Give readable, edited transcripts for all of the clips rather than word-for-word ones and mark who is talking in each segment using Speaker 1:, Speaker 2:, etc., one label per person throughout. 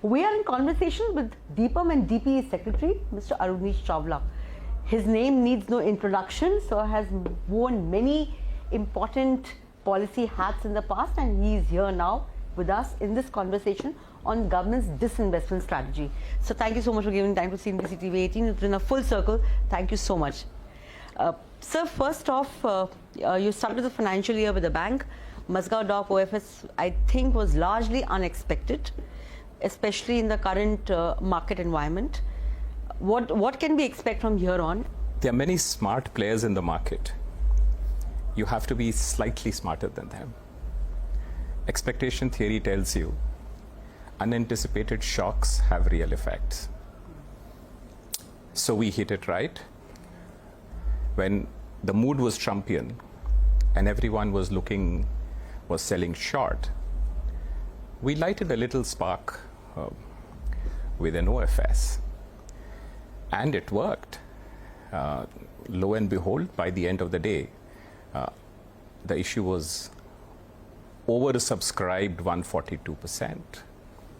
Speaker 1: We are in conversation with DIPAM and DPE Secretary, Mr. Arunish Chawla. His name needs no introduction, so has worn many important policy hats in the past, and he is here now with us in this conversation on government's disinvestment strategy. So thank you so much for giving time to CNBC TV 18. It's been a full circle. Thank you so much. Sir, first off, you started the financial year with a bank. Mazgaon Dock OFS, I think, was largely unexpected, especially in the current market environment. What can we expect from here on?
Speaker 2: There are many smart players in the market. You have to be slightly smarter than them. Expectation theory tells you unanticipated shocks have real effects. So we hit it right. When the mood was Trumpian and everyone was selling short, we lighted a little spark with an OFS. And it worked. Lo and behold, by the end of the day, the issue was oversubscribed 142%.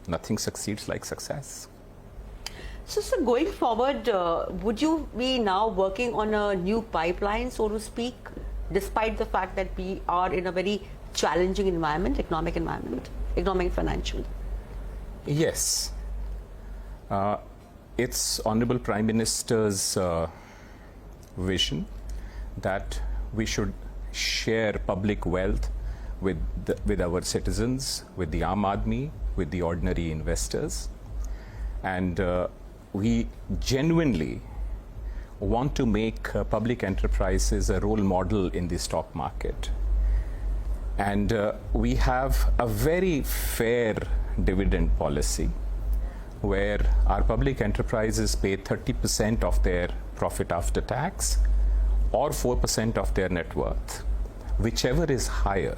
Speaker 2: Nothing succeeds like success.
Speaker 1: So, sir, going forward, would you be now working on a new pipeline, so to speak, despite the fact that we are in a very challenging environment, economic and financial?
Speaker 2: Yes. It's Honorable Prime Minister's vision that we should share public wealth with our citizens, with the Aam Aadmi, with the ordinary investors. And we genuinely want to make public enterprises a role model in the stock market. And we have a very fair dividend policy where our public enterprises pay 30% of their profit after tax or 4% of their net worth, whichever is higher,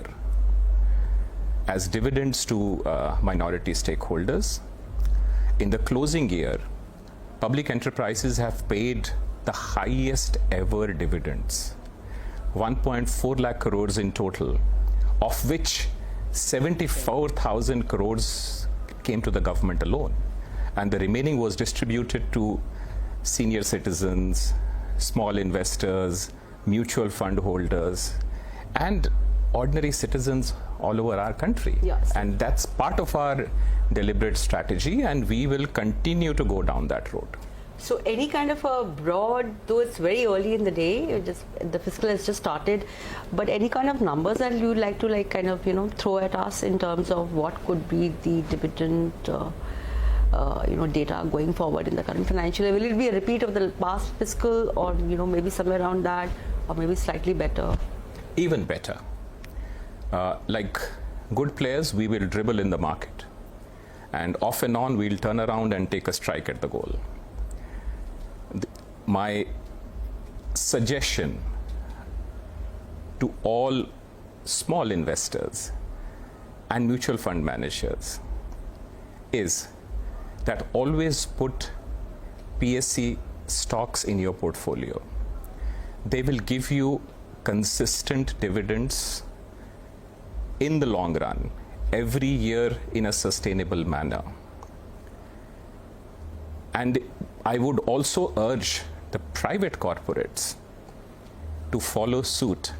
Speaker 2: as dividends to minority stakeholders. In the closing year, public enterprises have paid the highest ever dividends, 1.4 lakh crores in total, of which 74,000 crores came to the government alone. And the remaining was distributed to senior citizens, small investors, mutual fund holders, and ordinary citizens all over our country.
Speaker 1: Yes.
Speaker 2: And that's part of our deliberate strategy, and we will continue to go down that road.
Speaker 1: So any kind of a broad, though it's very early in the day, the fiscal has just started, but any kind of numbers that you would like to throw at us in terms of what could be the dividend data going forward in the current financial year? Will it be a repeat of the past fiscal, or maybe somewhere around that, or maybe slightly better?
Speaker 2: Even better. Like good players, we will dribble in the market, and off and on we'll turn around and take a strike at the goal. My suggestion to all small investors and mutual fund managers is that always put PSC stocks in your portfolio. They will give you consistent dividends in the long run, every year in a sustainable manner. And I would also urge the private corporates to follow suit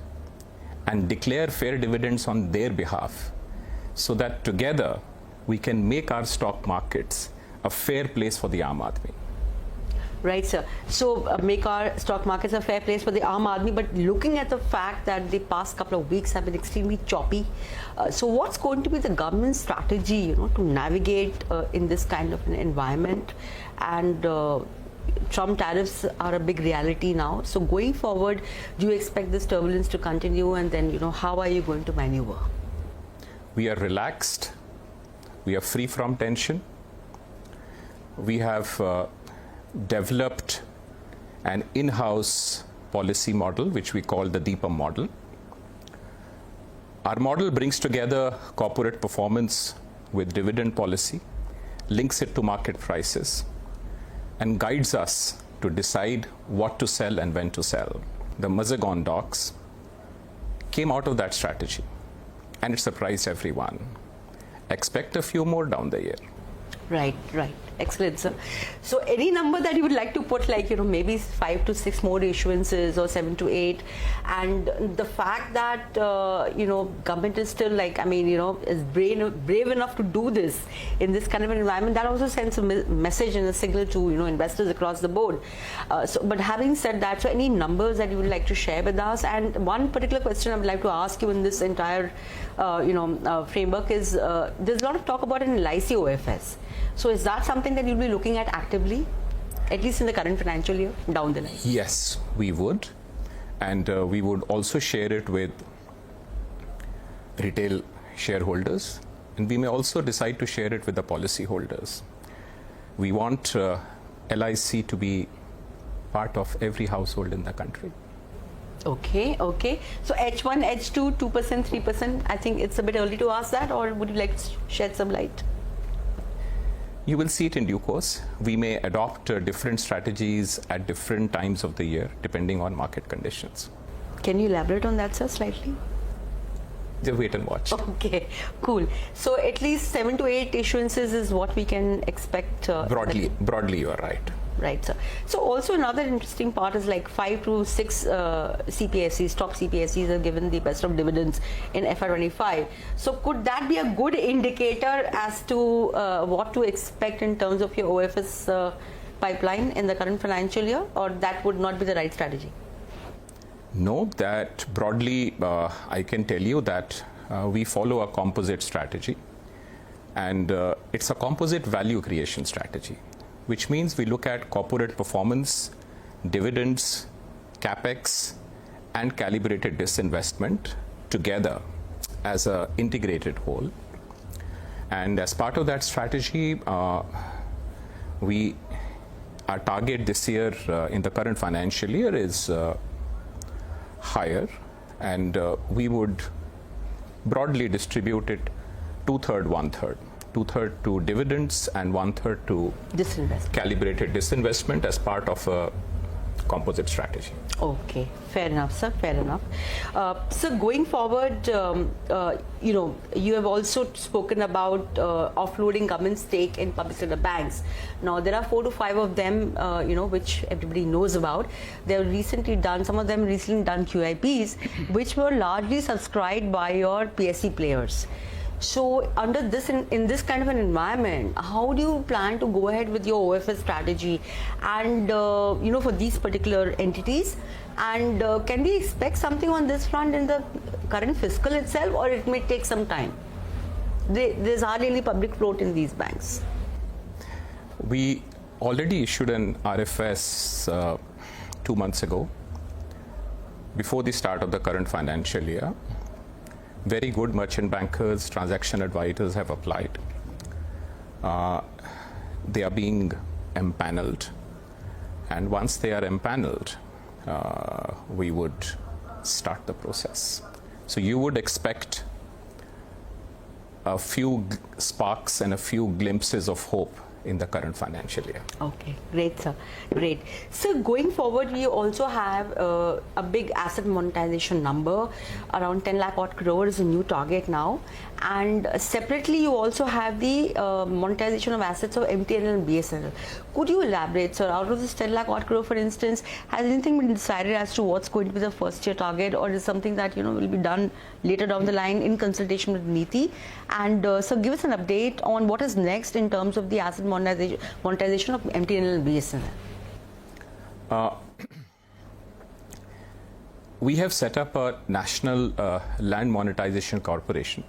Speaker 2: and declare fair dividends on their behalf, so that together we can make our stock markets a fair place for the Aam Aadmi.
Speaker 1: Right, sir. So make our stock markets a fair place for the Aam Aadmi, but looking at the fact that the past couple of weeks have been extremely choppy, so what's going to be the government's strategy, to navigate in this kind of an environment? And Trump tariffs are a big reality now. So going forward, do you expect this turbulence to continue? And then, how are you going to maneuver?
Speaker 2: We are relaxed. We are free from tension. We have developed an in-house policy model, which we call the DIPAM model. Our model brings together corporate performance with dividend policy, links it to market prices, and guides us to decide what to sell and when to sell. The Mazgaon docks came out of that strategy, and it surprised everyone. Expect a few more down the year.
Speaker 1: Right, right. Excellent, sir. So any number that you would like to put, like, maybe 5 to 6 more issuances or 7 to 8, and the fact that, government is still is brave enough to do this in this kind of an environment, that also sends a message and a signal to, investors across the board. But having said that, so any numbers that you would like to share with us? And one particular question I would like to ask you in this entire, framework is, there's a lot of talk about an LIC OFS. So is that something that you'll be looking at actively, at least in the current financial year, down the line?
Speaker 2: Yes, we would. And we would also share it with retail shareholders. And we may also decide to share it with the policy holders. We want LIC to be part of every household in the country.
Speaker 1: Okay, okay. So H1, H2, 2%, 3%, I think it's a bit early to ask that, or would you like to shed some light?
Speaker 2: You will see it in due course. We may adopt different strategies at different times of the year, depending on market conditions.
Speaker 1: Can you elaborate on that, sir, slightly?
Speaker 2: Just wait and watch.
Speaker 1: Okay, cool. So at least 7 to 8 issuances is what we can expect.
Speaker 2: Broadly, you are right.
Speaker 1: Right, sir. So also another interesting part is like 5 to 6 CPSEs, top CPSEs are given the best of dividends in FY25. So could that be a good indicator as to what to expect in terms of your OFS pipeline in the current financial year, or that would not be the right strategy?
Speaker 2: No, that broadly, I can tell you that we follow a composite strategy, and it's a composite value creation strategy, which means we look at corporate performance, dividends, capex, and calibrated disinvestment together as an integrated whole. And as part of that strategy, our target this year in the current financial year is higher, and we would broadly distribute it 2/3, 1/3. 2/3 to dividends and 1/3 to calibrated disinvestment as part of a composite strategy.
Speaker 1: Okay, fair enough, sir, fair enough. So going forward, you have also spoken about offloading government stake in public sector banks. Now, there are 4 to 5 of them, which everybody knows about. They have recently done, some of them recently done QIPs, which were largely subscribed by your PSC players. So under this, in this kind of an environment, how do you plan to go ahead with your OFS strategy and, for these particular entities? And can we expect something on this front in the current fiscal itself, or it may take some time? There's hardly any public float in these banks.
Speaker 2: We already issued an RFS 2 months ago, before the start of the current financial year. Very good merchant bankers, transaction advisors have applied. They are being empaneled, and once they are empaneled, we would start the process. So you would expect a few sparks and a few glimpses of hope in the current financial year.
Speaker 1: Okay, great, sir. Great. So going forward, we also have a big asset monetization number, around 10 lakh odd crore is a new target now. And separately, you also have the monetization of assets of MTNL and BSNL. Could you elaborate, sir? Out of this 10 lakh odd crore, for instance, has anything been decided as to what's going to be the first year target, or is something that will be done later down the line in consultation with NITI? And so give us an update on what is next in terms of the asset monetization of MTNL and BSNL.
Speaker 2: We have set up a national land monetization corporation.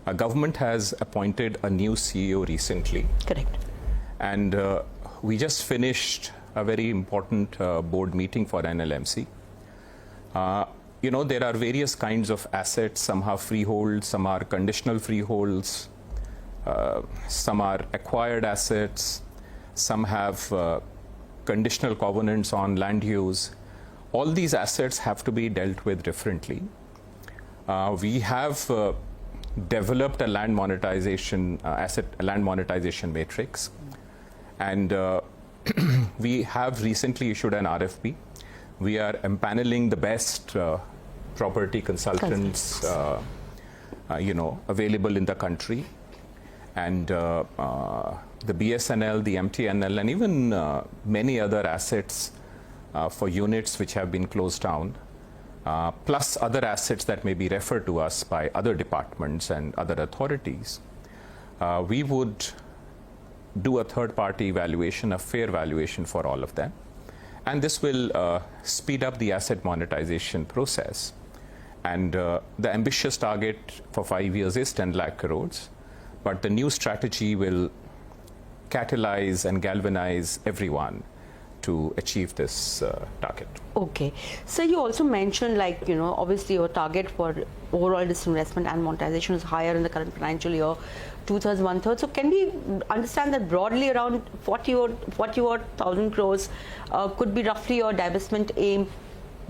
Speaker 2: Our government has appointed a new CEO recently.
Speaker 1: Correct.
Speaker 2: And we just finished a very important board meeting for NLMC. There are various kinds of assets. Some have freeholds, some are conditional freeholds, some are acquired assets, some have conditional covenants on land use. All these assets have to be dealt with differently. We have developed a land monetization land monetization matrix, and we have recently issued an RFP. We are empaneling the best property consultants available in the country, and the BSNL, the MTNL, and even many other assets for units which have been closed down, plus other assets that may be referred to us by other departments and other authorities, we would do a third-party evaluation, a fair valuation for all of them. And this will speed up the asset monetization process. And the ambitious target for 5 years is 10 lakh crores. But the new strategy will catalyze and galvanize everyone to achieve this target.
Speaker 1: Okay. So you also mentioned, like, obviously your target for overall disinvestment and monetization is higher in the current financial year, 2/3, 1/3. So can we understand that broadly around 40,000 crores could be roughly your divestment aim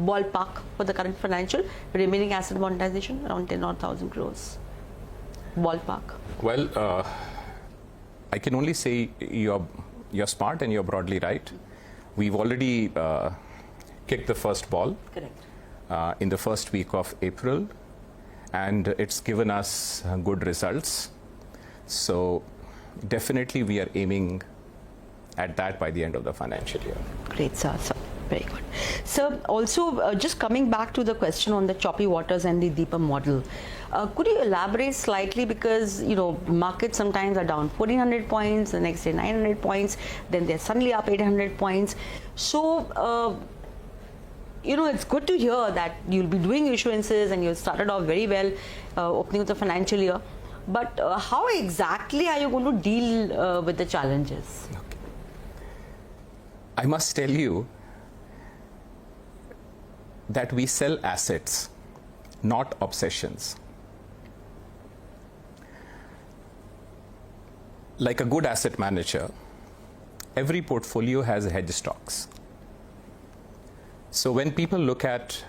Speaker 1: ballpark for the current financial, remaining asset monetization around 10,000 crores ballpark?
Speaker 2: Well, I can only say you're smart and you're broadly right. We've already kicked the first ball.
Speaker 1: Correct.
Speaker 2: In the first week of April, and it's given us good results. So definitely we are aiming at that by the end of the financial year.
Speaker 1: Great, sir. Very good. So also, just coming back to the question on the choppy waters and the DIPAM model, could you elaborate slightly, because markets sometimes are down 1,400 points, the next day 900 points, then they're suddenly up 800 points. So it's good to hear that you'll be doing issuances and you started off very well opening of the financial year. But how exactly are you going to deal with the challenges?
Speaker 2: Okay. I must tell you that we sell assets, not obsessions. Like a good asset manager, every portfolio has hedge stocks. So when people look at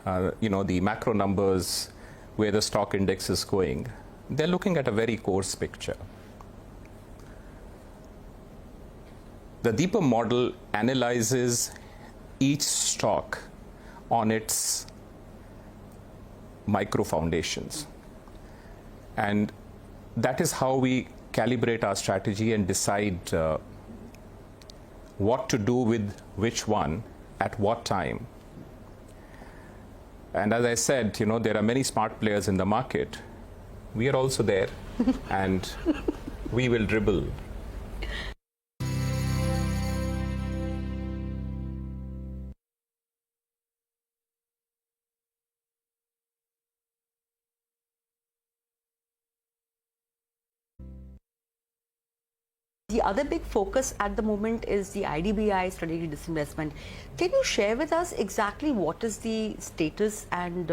Speaker 2: the macro numbers, where the stock index is going, they're looking at a very coarse picture. The DIPAM model analyzes each stock on its micro foundations. And that is how we calibrate our strategy and decide what to do with which one at what time. And as I said, there are many smart players in the market. We are also there, and we will dribble.
Speaker 1: The other big focus at the moment is the IDBI strategic disinvestment. Can you share with us exactly what is the status, and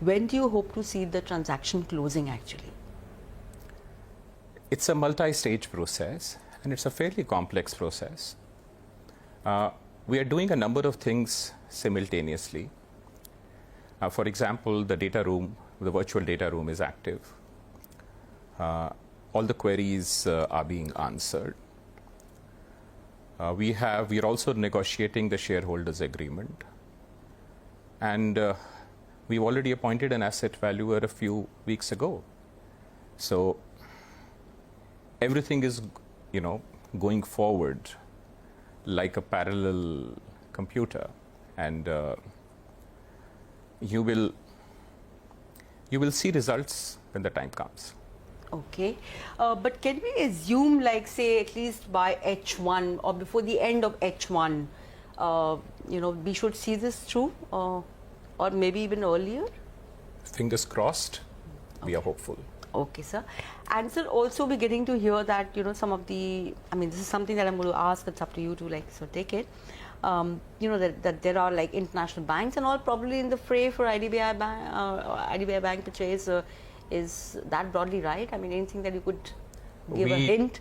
Speaker 1: when do you hope to see the transaction closing actually?
Speaker 2: It's a multi-stage process, and it's a fairly complex process. We are doing a number of things simultaneously. For example, the data room, the virtual data room is active. All the queries are being answered. We are also negotiating the shareholders agreement. And we've already appointed an asset valuer a few weeks ago. So everything is, going forward like a parallel computer. And you will see results when the time comes.
Speaker 1: Okay, but can we assume, like, say, at least by H1 or before the end of H1, we should see this through, or maybe even earlier?
Speaker 2: Fingers crossed. We are hopeful.
Speaker 1: Okay, sir. And sir, also we're getting to hear that, some of the, this is something that I'm going to ask, it's up to you to take it. That there are like international banks and all probably in the fray for IDBI bank purchase. Is that broadly right? Anything that you could give a hint?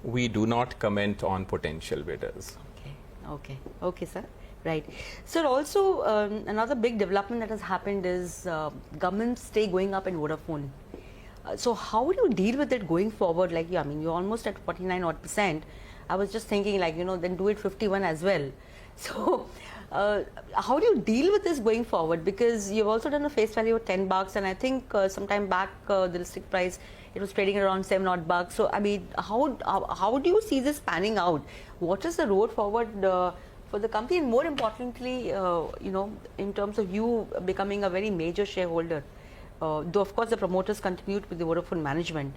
Speaker 2: We do not comment on potential bidders.
Speaker 1: Okay, sir. Right. Sir, also another big development that has happened is government stake going up in Vodafone. So how will you deal with it going forward? Like, you're almost at 49% I was just thinking, then do it 51 as well. So how do you deal with this going forward? Because you've also done a face value of $10, and I think sometime back the listing price it was trading around $7 odd. So I mean, how do you see this panning out? What is the road forward for the company, and more importantly, in terms of you becoming a very major shareholder? Though of course the promoters continued with the Vodafone management.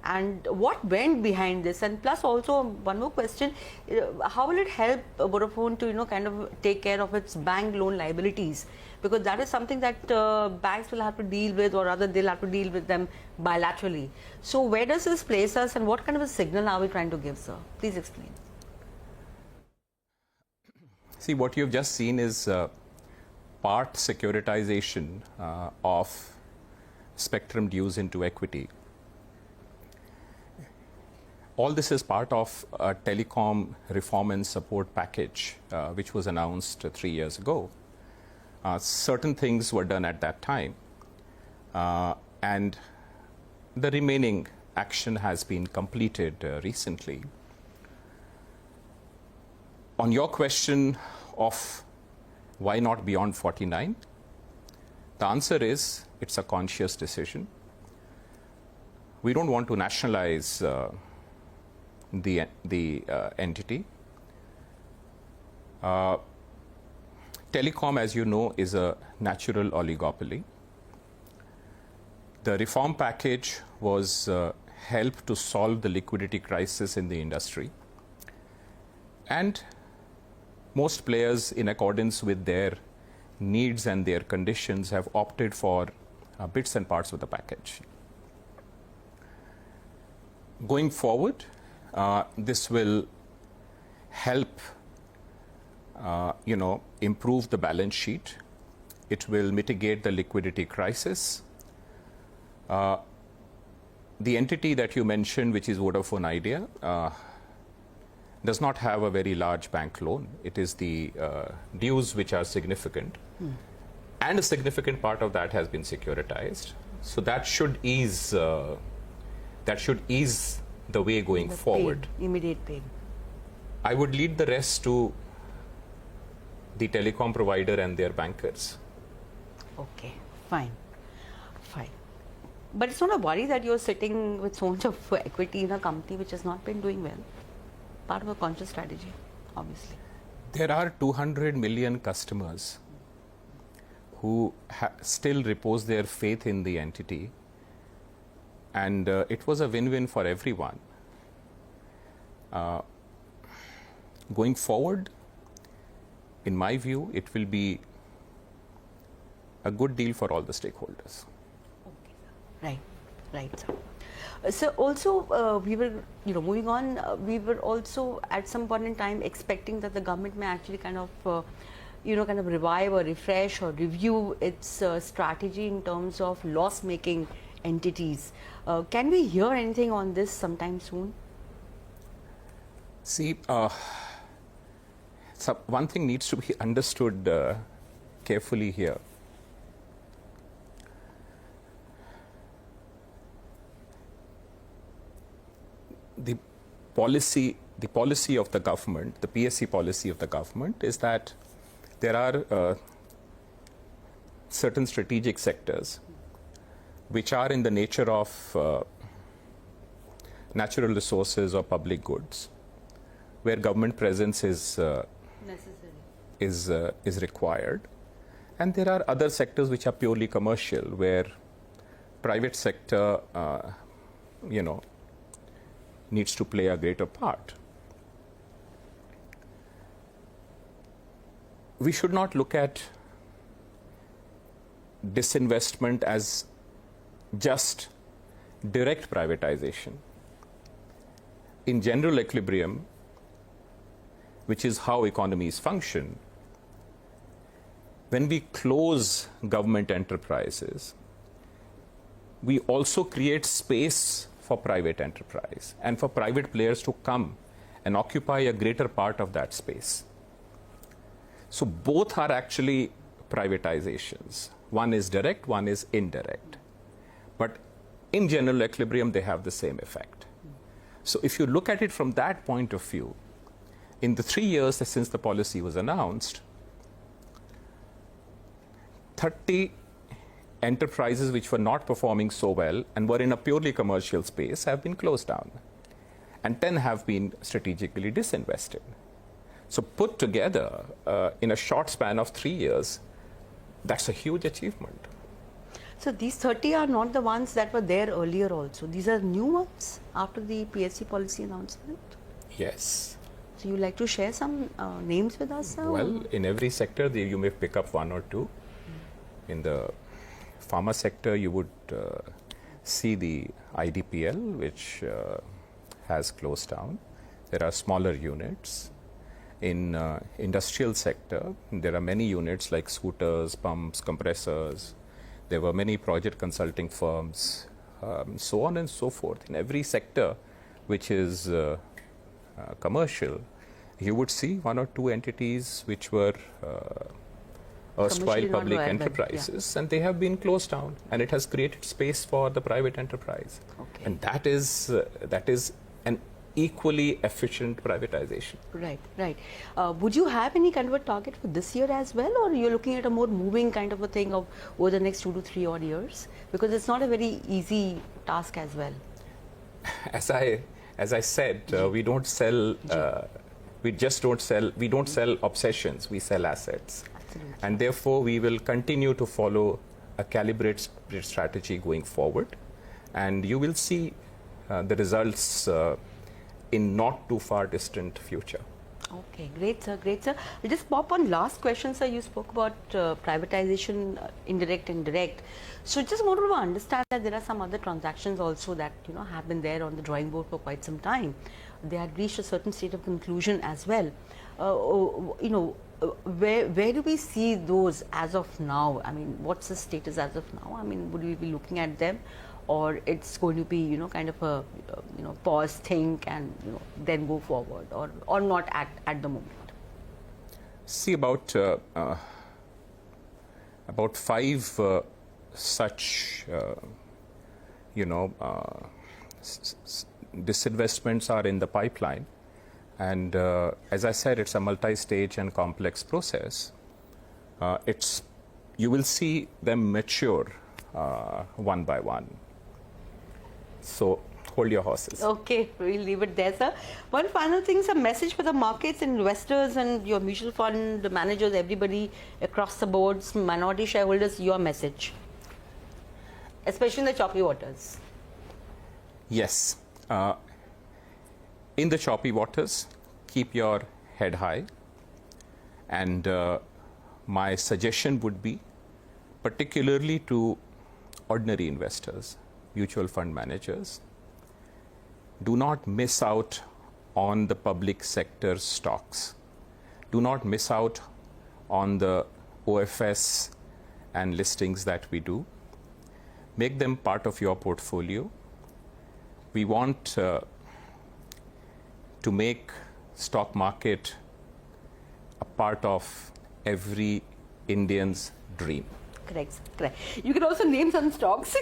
Speaker 1: And what went behind this? And plus also one more question, how will it help Vodafone to kind of take care of its bank loan liabilities? Because that is something that banks will have to deal with, or rather they'll have to deal with them bilaterally. So where does this place us, and what kind of a signal are we trying to give, sir? Please explain.
Speaker 2: See, what you've just seen is part securitization of spectrum dues into equity. All this is part of a telecom reform and support package, which was announced 3 years ago. Certain things were done at that time, and the remaining action has been completed recently. On your question of why not beyond 49, the answer is it's a conscious decision. We don't want to nationalize the entity. Telecom, as you know, is a natural oligopoly. The reform package was help to solve the liquidity crisis in the industry. And most players, in accordance with their needs and their conditions, have opted for bits and parts of the package. Going forward, this will help improve the balance sheet. It will mitigate the liquidity crisis. The entity that you mentioned, which is Vodafone Idea, does not have a very large bank loan. It is the dues which are significant, and a significant part of that has been securitized. So that should ease the way going forward.
Speaker 1: Pain, immediate pain.
Speaker 2: I would lead the rest to the telecom provider and their bankers.
Speaker 1: Okay, fine. But it's not a worry that you're sitting with so much of equity in a company which has not been doing well. Part of a conscious strategy, obviously.
Speaker 2: There are 200 million customers who still repose their faith in the entity, and it was a win-win for everyone. Going forward, in my view, it will be a good deal for all the stakeholders.
Speaker 1: Okay, right, sir. So also, we were, moving on. We were also at some point in time expecting that the government may actually kind of revive or refresh or review its strategy in terms of loss-making entities. Can we hear anything on this sometime soon?
Speaker 2: See, one thing needs to be understood carefully here. The policy of the government, the PSC policy of the government, is that there are certain strategic sectors which are in the nature of natural resources or public goods, where government presence is required, and there are other sectors which are purely commercial, where private sector, needs to play a greater part. We should not look at disinvestment as just direct privatization. In general equilibrium, which is how economies function, when we close government enterprises, we also create space for private enterprise and for private players to come and occupy a greater part of that space. So both are actually privatizations. One is direct, one is indirect. But in general equilibrium, they have the same effect. So if you look at it from that point of view, in the 3 years since the policy was announced, 38 enterprises which were not performing so well and were in a purely commercial space have been closed down, and 10 have been strategically disinvested. So put together, in a short span of 3 years, that's a huge achievement.
Speaker 1: So these 30 are not the ones that were there earlier also. These are new ones after the PSC policy announcement?
Speaker 2: Yes.
Speaker 1: So you like to share some names with us, sir?
Speaker 2: Well, in every sector, you may pick up one or two. In the pharma sector, you would see the IDPL, which has closed down. There are smaller units. In industrial sector, there are many units like scooters, pumps, compressors. There were many project consulting firms, so on and so forth. In every sector which is commercial, you would see one or two entities which were erstwhile public enterprises, and they have been closed down, and it has created space for the private enterprise.
Speaker 1: Okay.
Speaker 2: And that is an equally efficient privatization.
Speaker 1: Right, right. Would you have any kind of a target for this year as well, or you're looking at a more moving kind of a thing of over the next 2 to 3 odd years? Because it's not a very easy task as well.
Speaker 2: As I said, we don't sell. We don't sell obsessions. We sell assets.
Speaker 1: Absolutely.
Speaker 2: And therefore, we will continue to follow a calibrated strategy going forward, and you will see the results in not too far distant future.
Speaker 1: Okay, great, sir. Great, sir. I'll just pop on last question, sir. You spoke about privatization, indirect and direct. So just wanted to understand that there are some other transactions also that have been there on the drawing board for quite some time. They had reached a certain state of conclusion as well. Where do we see those as of now? I mean, what's the status as of now? I mean, would we be looking at them, or it's going to be kind of a pause, think, and then go forward, or not at the moment?
Speaker 2: See, about 5 such disinvestments are in the pipeline, and as I said, it's a multi-stage and complex process. You will see them mature one by one. So hold your horses.
Speaker 1: Okay, we'll leave it there, sir. One final thing, sir, message for the markets, investors, and your mutual fund managers, everybody across the boards, minority shareholders, your message, especially in the choppy waters.
Speaker 2: Yes. In the choppy waters, keep your head high. And my suggestion would be, particularly to ordinary investors, mutual fund managers, do not miss out on the public sector stocks. Do not miss out on the OFS and listings that we do. Make them part of your portfolio. We want to make stock market a part of every Indian's dream.
Speaker 1: Correct, correct. You can also name some stocks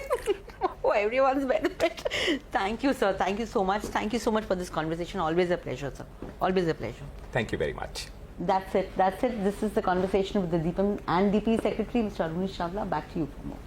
Speaker 1: for everyone's benefit. Thank you, sir. Thank you so much. Thank you so much for this conversation. Always a pleasure, sir. Always a pleasure.
Speaker 2: Thank you very much.
Speaker 1: That's it. That's it. This is the conversation with the DIPAM and DP Secretary, Mr. Arunish Chawla. Back to you for more.